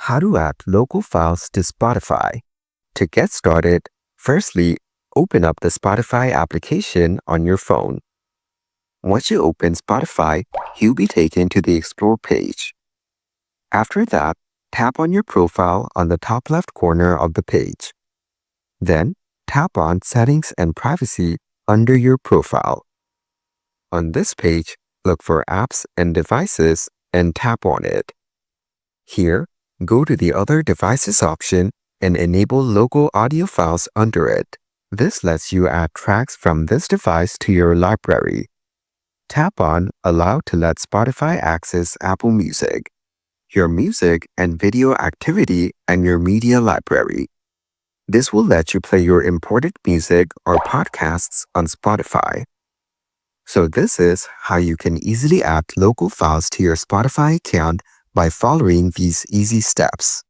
How to add local files to Spotify. To get started, firstly, open up the Spotify application on your phone. Once you open Spotify, you'll be taken to the Explore page. After that, tap on your profile on the top left corner of the page. Then, tap on Settings and Privacy under your profile. On this page, look for Apps and Devices and tap on it. Here, go to the Other Devices option and enable local audio files under it. This lets you add tracks from this device to your library. Tap on Allow to let Spotify access Apple Music, your music and video activity, and your media library. This will let you play your imported music or podcasts on Spotify. So this is how you can easily add local files to your Spotify account by following these easy steps.